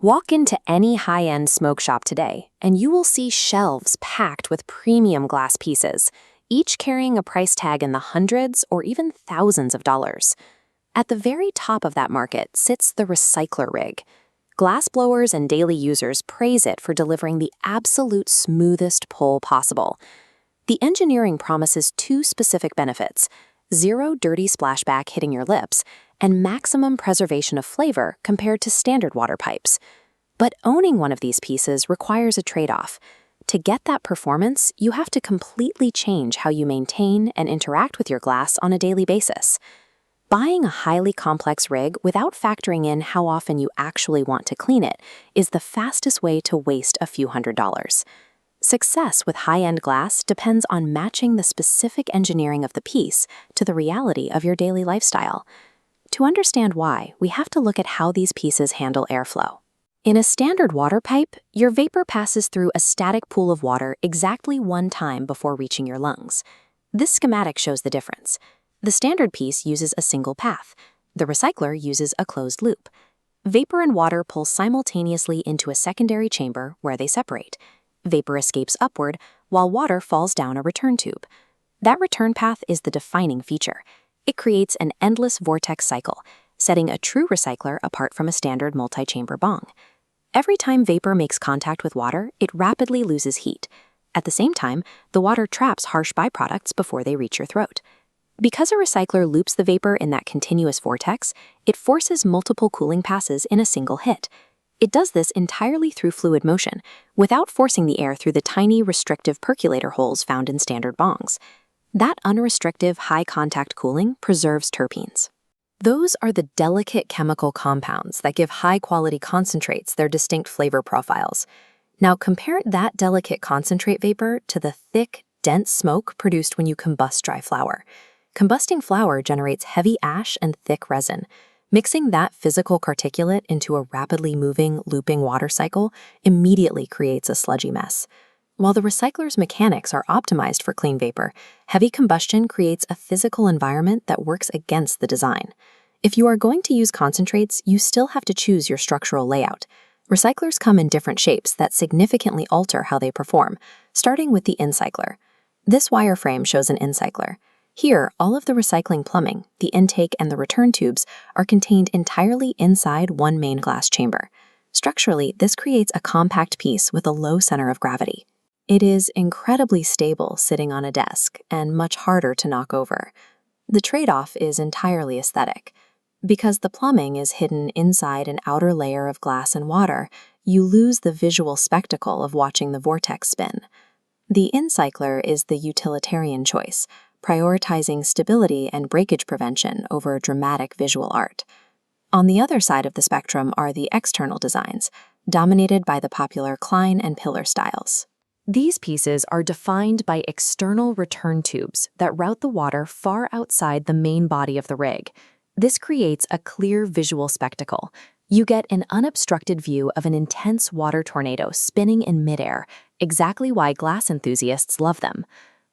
Walk into any high-end smoke shop today, and you will see shelves packed with premium glass pieces, each carrying a price tag in the hundreds or even thousands of dollars. At the very top of that market sits the recycler rig. Glassblowers and daily users praise it for delivering the absolute smoothest pull possible. The engineering promises two specific benefits: zero dirty splashback hitting your lips, and maximum preservation of flavor compared to standard water pipes. But owning one of these pieces requires a trade-off. To get that performance, you have to completely change how you maintain and interact with your glass on a daily basis. Buying a highly complex rig without factoring in how often you actually want to clean it is the fastest way to waste a few $100s. Success with high-end glass depends on matching the specific engineering of the piece to the reality of your daily lifestyle. To understand why, we have to look at how these pieces handle airflow. In a standard water pipe, your vapor passes through a static pool of water exactly one time before reaching your lungs. This schematic shows the difference. The standard piece uses a single path. The recycler uses a closed loop. Vapor and water pull simultaneously into a secondary chamber where they separate. Vapor escapes upward, while water falls down a return tube. That return path is the defining feature. It creates an endless vortex cycle, setting a true recycler apart from a standard multi-chamber bong. Every time vapor makes contact with water, it rapidly loses heat. At the same time, the water traps harsh byproducts before they reach your throat. Because a recycler loops the vapor in that continuous vortex, it forces multiple cooling passes in a single hit. It does this entirely through fluid motion, without forcing the air through the tiny restrictive percolator holes found in standard bongs. That unrestrictive high-contact cooling preserves terpenes. Those are the delicate chemical compounds that give high-quality concentrates their distinct flavor profiles. Now compare that delicate concentrate vapor to the thick, dense smoke produced when you combust dry flour. Combusting flour generates heavy ash and thick resin. Mixing that physical particulate into a rapidly moving, looping water cycle immediately creates a sludgy mess. While the recycler's mechanics are optimized for clean vapor, heavy combustion creates a physical environment that works against the design. If you are going to use concentrates, you still have to choose your structural layout. Recyclers come in different shapes that significantly alter how they perform, starting with the incycler. This wireframe shows an incycler. Here, all of the recycling plumbing, the intake and the return tubes, are contained entirely inside one main glass chamber. Structurally, this creates a compact piece with a low center of gravity. It is incredibly stable sitting on a desk and much harder to knock over. The trade-off is entirely aesthetic. Because the plumbing is hidden inside an outer layer of glass and water, you lose the visual spectacle of watching the vortex spin. The incycler is the utilitarian choice, prioritizing stability and breakage prevention over dramatic visual art. On the other side of the spectrum are the external designs, dominated by the popular Klein and Pillar styles. These pieces are defined by external return tubes that route the water far outside the main body of the rig. This creates a clear visual spectacle. You get an unobstructed view of an intense water tornado spinning in midair, exactly why glass enthusiasts love them.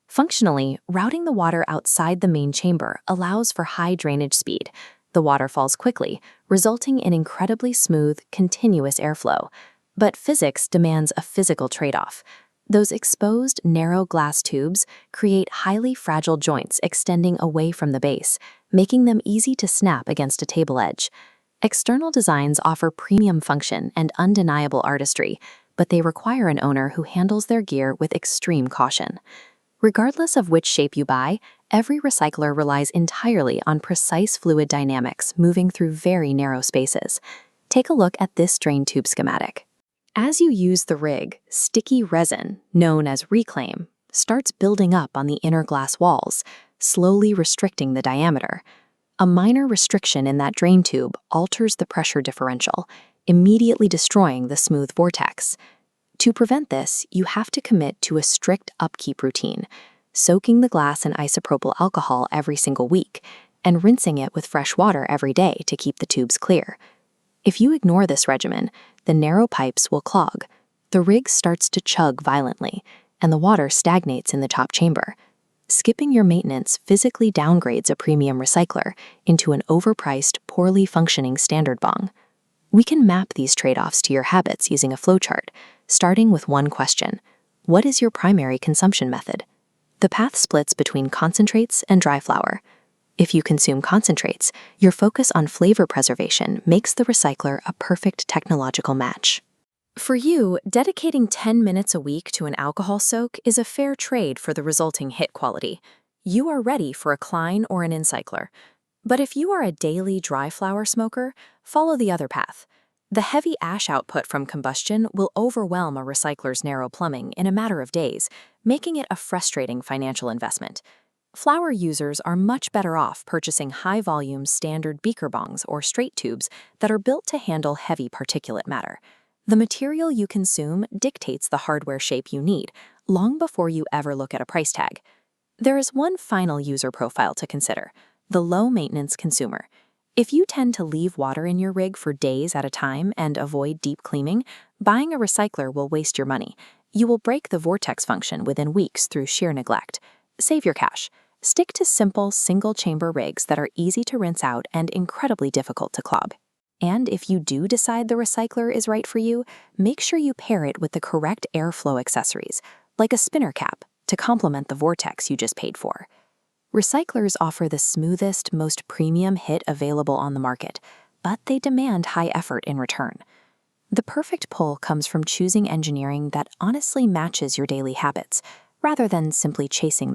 Functionally, routing the water outside the main chamber allows for high drainage speed. The water falls quickly, resulting in incredibly smooth, continuous airflow. But physics demands a physical trade-off. Those exposed, narrow glass tubes create highly fragile joints extending away from the base, making them easy to snap against a table edge. External designs offer premium function and undeniable artistry, but they require an owner who handles their gear with extreme caution. Regardless of which shape you buy, every recycler relies entirely on precise fluid dynamics moving through very narrow spaces. Take a look at this drain tube schematic. As you use the rig, sticky resin, known as reclaim, starts building up on the inner glass walls, slowly restricting the diameter. A minor restriction in that drain tube alters the pressure differential, immediately destroying the smooth vortex. To prevent this, you have to commit to a strict upkeep routine, soaking the glass in isopropyl alcohol every single week, and rinsing it with fresh water every day to keep the tubes clear. If you ignore this regimen, the narrow pipes will clog, the rig starts to chug violently, and the water stagnates in the top chamber. Skipping your maintenance physically downgrades a premium recycler into an overpriced, poorly functioning standard bong. We can map these trade-offs to your habits using a flowchart, starting with one question. What is your primary consumption method? The path splits between concentrates and dry flower. If you consume concentrates, your focus on flavor preservation makes the recycler a perfect technological match. For you, dedicating 10 minutes a week to an alcohol soak is a fair trade for the resulting hit quality. You are ready for a Klein or an Incycler. But if you are a daily dry flower smoker, follow the other path. The heavy ash output from combustion will overwhelm a recycler's narrow plumbing in a matter of days, making it a frustrating financial investment. Flower users are much better off purchasing high-volume standard beaker bongs or straight tubes that are built to handle heavy particulate matter. The material you consume dictates the hardware shape you need, long before you ever look at a price tag. There is one final user profile to consider: the low-maintenance consumer. If you tend to leave water in your rig for days at a time and avoid deep cleaning, buying a recycler will waste your money. You will break the vortex function within weeks through sheer neglect. Save your cash. Stick to simple, single-chamber rigs that are easy to rinse out and incredibly difficult to clog. And if you do decide the recycler is right for you, make sure you pair it with the correct airflow accessories, like a spinner cap, to complement the vortex you just paid for. Recyclers offer the smoothest, most premium hit available on the market, but they demand high effort in return. The perfect pull comes from choosing engineering that honestly matches your daily habits, rather than simply chasing